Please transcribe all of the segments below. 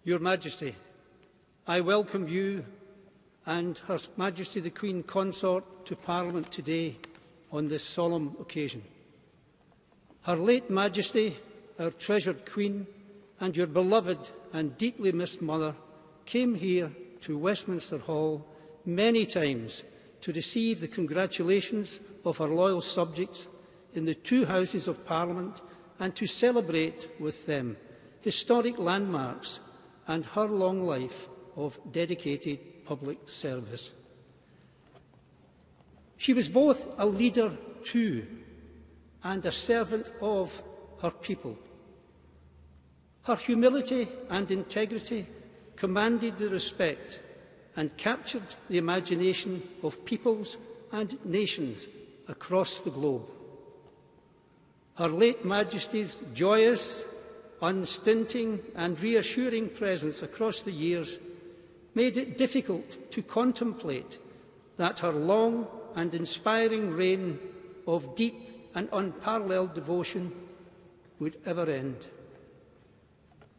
Your Majesty, I welcome you and Her Majesty the Queen Consort to Parliament today on this solemn occasion. Her late Majesty, our treasured Queen, and your beloved and deeply missed mother came here to Westminster Hall many times to receive the congratulations of her loyal subjects in the two Houses of Parliament and to celebrate with them historic landmarks and her long life of dedicated public service. She was both a leader to and a servant of her people. Her humility and integrity commanded the respect and captured the imagination of peoples and nations across the globe. Her late Majesty's joyous, unstinting and reassuring presence across the years made it difficult to contemplate that her long and inspiring reign of deep and unparalleled devotion would ever end.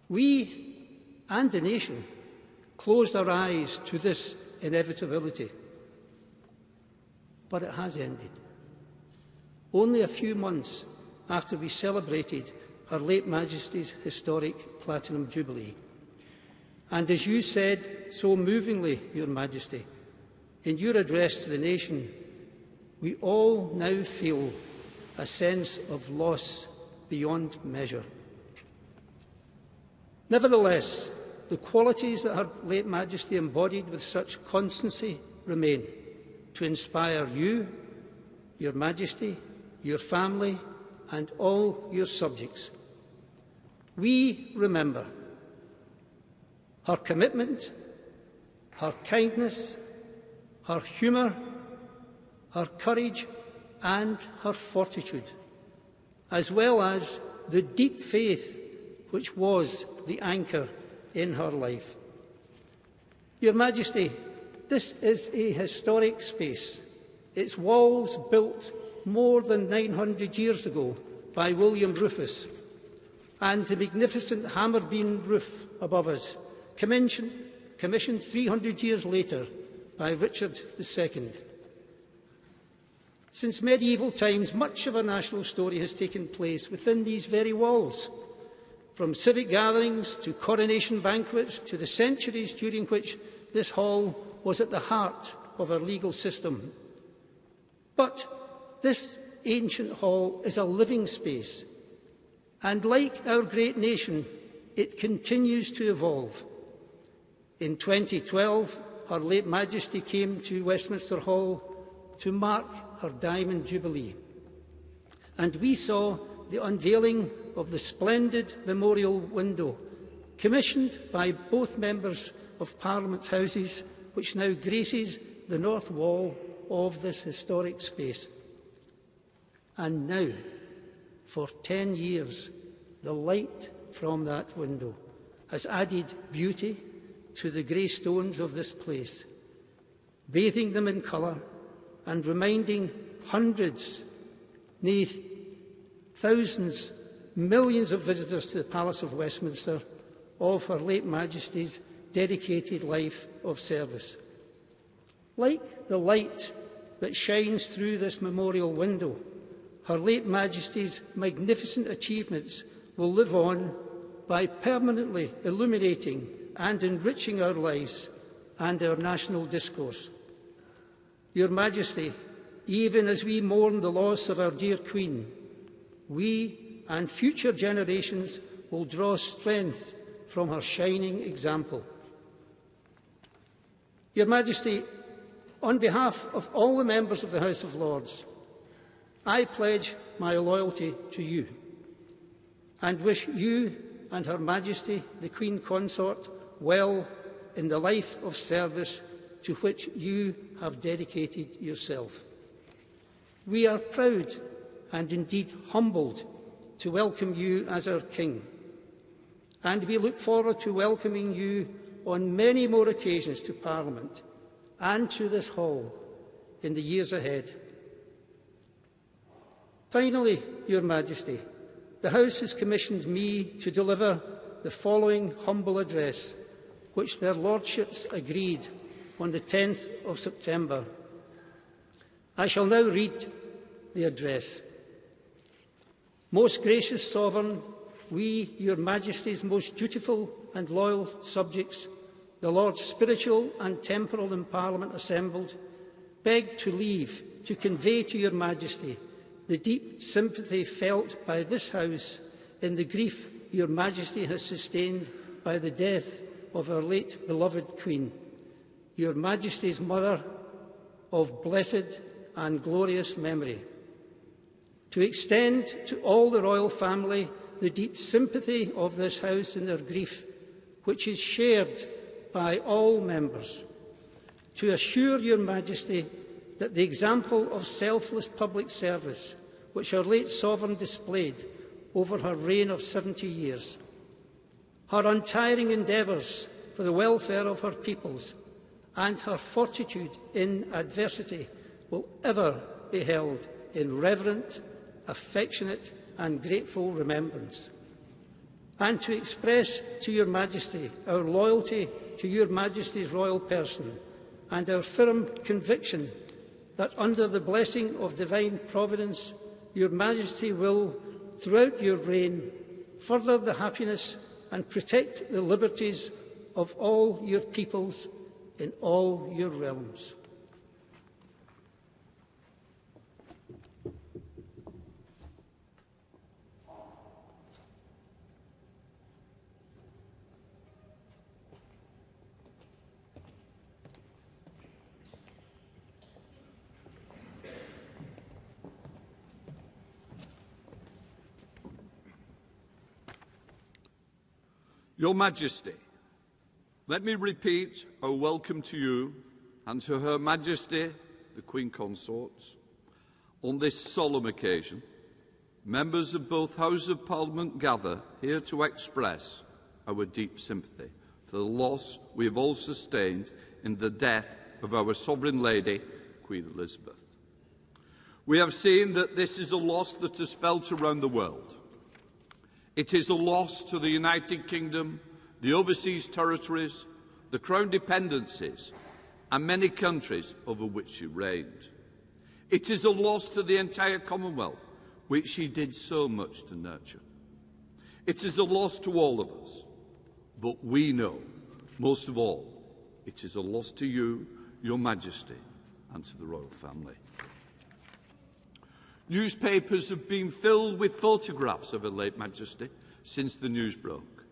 We and the nation closed our eyes to this inevitability, but it has ended. Only a few months after we celebrated Her late Majesty's historic Platinum Jubilee. And as you said so movingly, Your Majesty, in your address to the nation, we all now feel a sense of loss beyond measure. Nevertheless, the qualities that Her late Majesty embodied with such constancy remain to inspire you, Your Majesty, your family, and all your subjects. We remember her commitment, her kindness, her humour, her courage and her fortitude, as well as the deep faith which was the anchor in her life. Your Majesty, this is a historic space, its walls built more than 900 years ago by William Rufus, and the magnificent hammer beam roof above us, commissioned 300 years later by Richard II. Since medieval times, much of our national story has taken place within these very walls, from civic gatherings to coronation banquets to the centuries during which this hall was at the heart of our legal system. But this ancient hall is a living space, and like our great nation, it continues to evolve. In 2012, Her late Majesty came to Westminster Hall to mark her Diamond Jubilee, and we saw the unveiling of the splendid memorial window, commissioned by both members of Parliament's Houses, which now graces the north wall of this historic space. And now, for 10 years, the light from that window has added beauty to the grey stones of this place, bathing them in colour and reminding hundreds, nay, thousands, millions of visitors to the Palace of Westminster of Her late Majesty's dedicated life of service. Like the light that shines through this memorial window, Her late Majesty's magnificent achievements will live on by permanently illuminating and enriching our lives and our national discourse. Your Majesty, even as we mourn the loss of our dear Queen, we and future generations will draw strength from her shining example. Your Majesty, on behalf of all the members of the House of Lords, I pledge my loyalty to you and wish you and Her Majesty, the Queen Consort, well in the life of service to which you have dedicated yourself. We are proud and indeed humbled to welcome you as our King, and we look forward to welcoming you on many more occasions to Parliament and to this hall in the years ahead. Finally, Your Majesty, the House has commissioned me to deliver the following humble address, which their lordships agreed on the 10th of September. I shall now read the address. Most gracious Sovereign, we, your Majesty's most dutiful and loyal subjects, the Lords spiritual and temporal in Parliament assembled, beg to leave to convey to your Majesty the deep sympathy felt by this House in the grief your Majesty has sustained by the death of our late beloved Queen, your Majesty's mother of blessed and glorious memory. To extend to all the royal family the deep sympathy of this House in their grief, which is shared by all members. To assure your Majesty that the example of selfless public service which our late Sovereign displayed over her reign of 70 years, her untiring endeavours for the welfare of her peoples, and her fortitude in adversity will ever be held in reverent, affectionate and grateful remembrance. And to express to your Majesty our loyalty to your Majesty's royal person and our firm conviction that under the blessing of divine providence, your Majesty will, throughout your reign, further the happiness and protect the liberties of all your peoples in all your realms. Your Majesty, let me repeat our welcome to you and to Her Majesty, the Queen Consorts. On this solemn occasion, members of both Houses of Parliament gather here to express our deep sympathy for the loss we have all sustained in the death of our Sovereign Lady, Queen Elizabeth. We have seen that this is a loss that is felt around the world. It is a loss to the United Kingdom, the overseas territories, the Crown dependencies, and many countries over which she reigned. It is a loss to the entire Commonwealth, which she did so much to nurture. It is a loss to all of us, but we know, most of all, it is a loss to you, Your Majesty, and to the royal family. Newspapers have been filled with photographs of Her late Majesty since the news broke.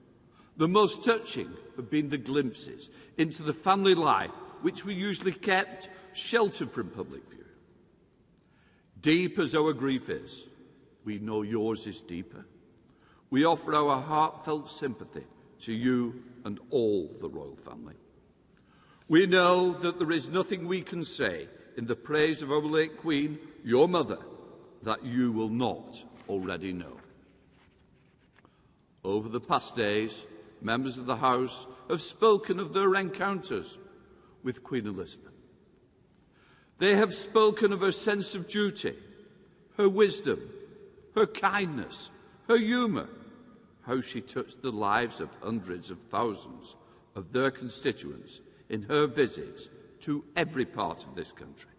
The most touching have been the glimpses into the family life which we usually kept sheltered from public view. Deep as our grief is, we know yours is deeper. We offer our heartfelt sympathy to you and all the royal family. We know that there is nothing we can say in the praise of our late Queen, your mother, that you will not already know. Over the past days, members of the House have spoken of their encounters with Queen Elizabeth. They have spoken of her sense of duty, her wisdom, her kindness, her humour, how she touched the lives of hundreds of thousands of their constituents in her visits to every part of this country.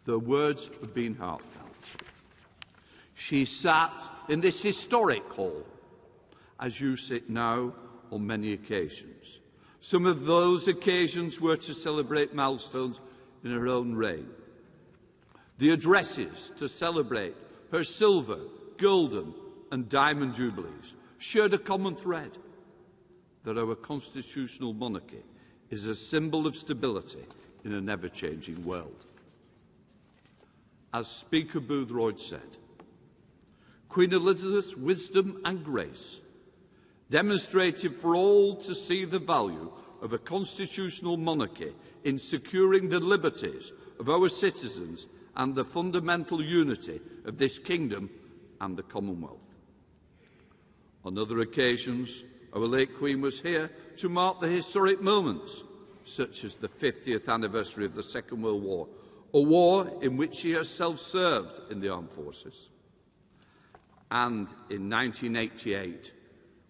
Their words have been heartfelt. She sat in this historic hall, as you sit now on many occasions. Some of those occasions were to celebrate milestones in her own reign. The addresses to celebrate her silver, golden and diamond jubilees shared a common thread, that our constitutional monarchy is a symbol of stability in an ever-changing world. As Speaker Boothroyd said, Queen Elizabeth's wisdom and grace demonstrated for all to see the value of a constitutional monarchy in securing the liberties of our citizens and the fundamental unity of this kingdom and the Commonwealth. On other occasions, our late Queen was here to mark the historic moments, such as the 50th anniversary of the Second World War, a war in which she herself served in the armed forces. And in 1988,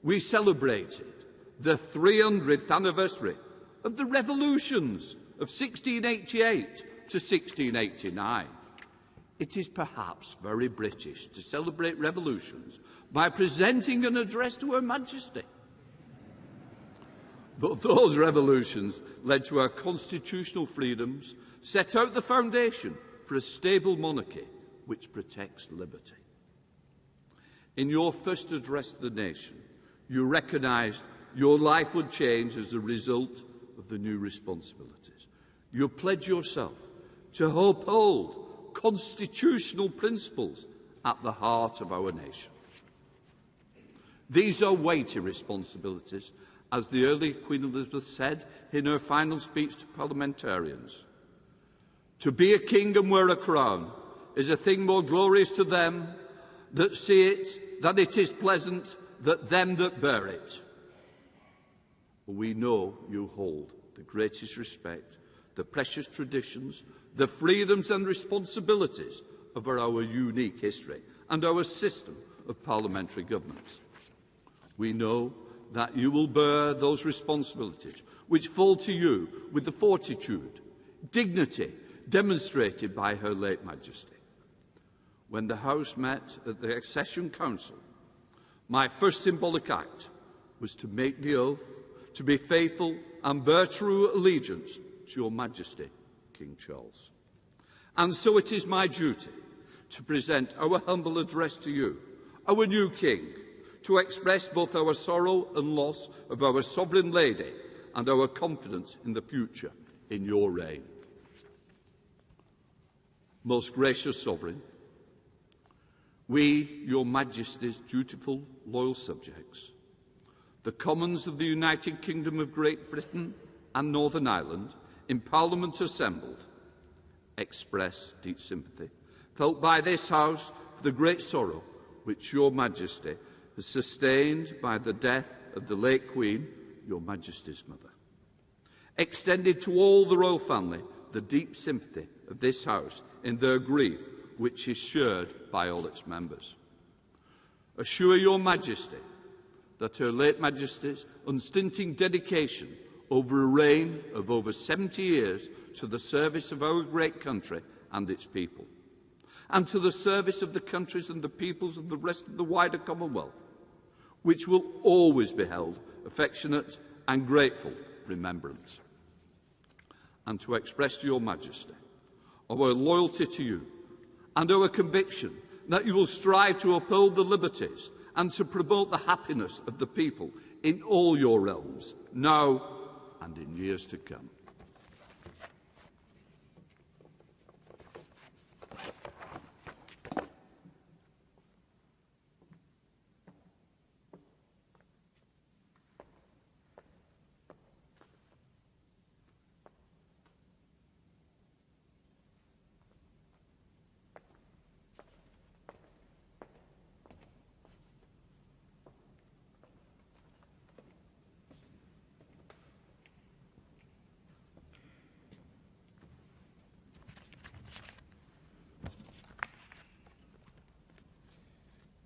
we celebrated the 300th anniversary of the revolutions of 1688 to 1689. It is perhaps very British to celebrate revolutions by presenting an address to Her Majesty. But those revolutions led to our constitutional freedoms, set out the foundation for a stable monarchy which protects liberty. In your first address to the nation, you recognised your life would change as a result of the new responsibilities. You pledged yourself to uphold constitutional principles at the heart of our nation. These are weighty responsibilities, as the early Queen Elizabeth said in her final speech to parliamentarians. To be a king and wear a crown is a thing more glorious to them that see it than it is pleasant that them that bear it. We know you hold the greatest respect, the precious traditions, the freedoms and responsibilities of our unique history and our system of parliamentary governance. We know that you will bear those responsibilities which fall to you with the fortitude, dignity demonstrated by Her late Majesty. When the House met at the Accession Council, my first symbolic act was to make the oath to be faithful and bear true allegiance to Your Majesty, King Charles. And so it is my duty to present our humble address to you, our new King, to express both our sorrow and loss of our Sovereign Lady and our confidence in the future in your reign. Most gracious Sovereign, we, Your Majesty's dutiful, loyal subjects, the Commons of the United Kingdom of Great Britain and Northern Ireland, in Parliament assembled, express deep sympathy, felt by this House for the great sorrow which Your Majesty has sustained by the death of the late Queen, Your Majesty's mother. Extended to all the royal family the deep sympathy of this House in their grief, which is shared by all its members. Assure Your Majesty that Her late Majesty's unstinting dedication over a reign of over 70 years to the service of our great country and its people, and to the service of the countries and the peoples of the rest of the wider Commonwealth, which will always be held affectionate and grateful remembrance. And to express to Your Majesty our loyalty to you and our conviction that you will strive to uphold the liberties and to promote the happiness of the people in all your realms, now and in years to come.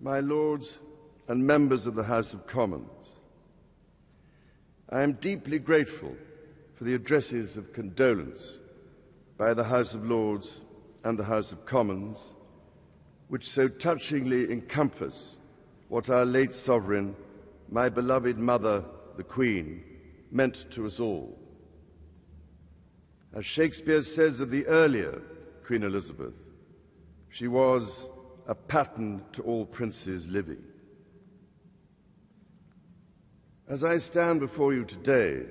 My Lords and members of the House of Commons, I am deeply grateful for the addresses of condolence by the House of Lords and the House of Commons, which so touchingly encompass what our late Sovereign, my beloved mother, the Queen, meant to us all. As Shakespeare says of the earlier Queen Elizabeth, she was a pattern to all princes living. As I stand before you today,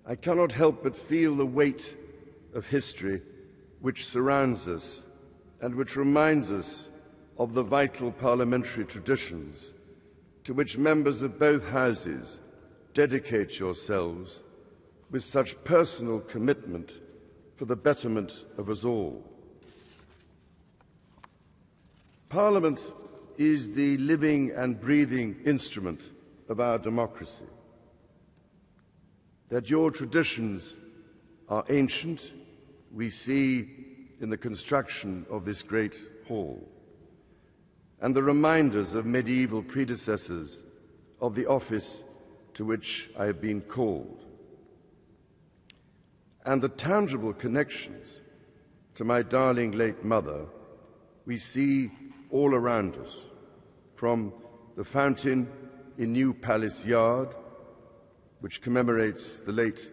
I cannot help but feel the weight of history which surrounds us and which reminds us of the vital parliamentary traditions to which members of both houses dedicate yourselves with such personal commitment for the betterment of us all. Parliament is the living and breathing instrument of our democracy. That your traditions are ancient, we see in the construction of this great hall, and the reminders of medieval predecessors of the office to which I have been called, and the tangible connections to my darling late mother we see all around us, from the fountain in New Palace Yard, which commemorates the late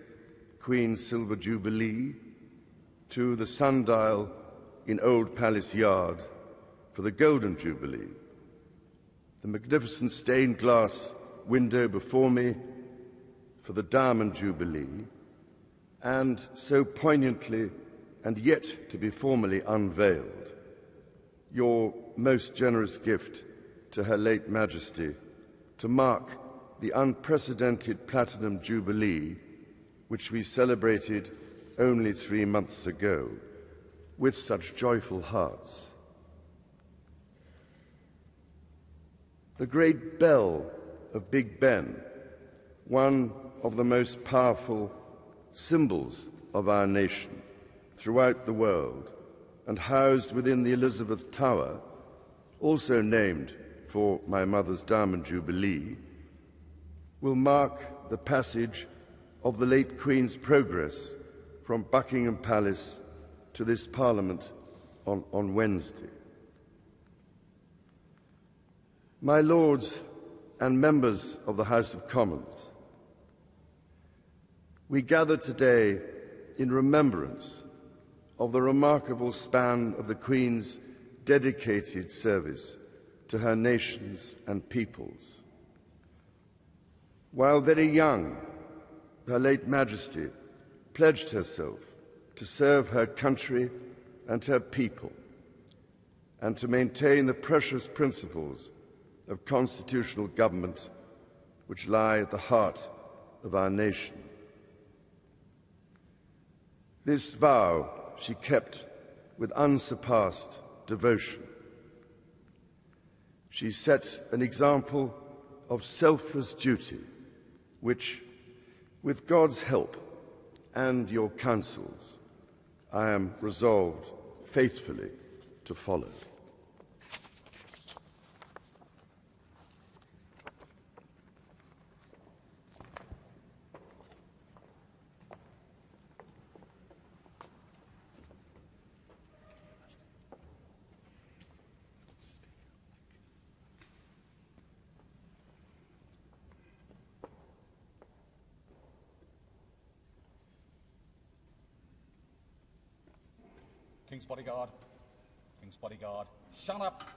Queen's Silver Jubilee, to the sundial in Old Palace Yard for the Golden Jubilee, the magnificent stained glass window before me for the Diamond Jubilee, and so poignantly and yet to be formally unveiled, your most generous gift to Her late Majesty to mark the unprecedented Platinum Jubilee, which we celebrated only 3 months ago, with such joyful hearts. The great bell of Big Ben, one of the most powerful symbols of our nation throughout the world, and housed within the Elizabeth Tower, also named for my mother's Diamond Jubilee, will mark the passage of the late Queen's progress from Buckingham Palace to this Parliament on Wednesday. My Lords and members of the House of Commons, we gather today in remembrance of the remarkable span of the Queen's dedicated service to her nations and peoples. While very young, Her late Majesty pledged herself to serve her country and her people, and to maintain the precious principles of constitutional government which lie at the heart of our nation. This vow she kept with unsurpassed devotion. She set an example of selfless duty, which, with God's help and your counsels, I am resolved faithfully to follow. King's bodyguard. King's bodyguard. Shut up.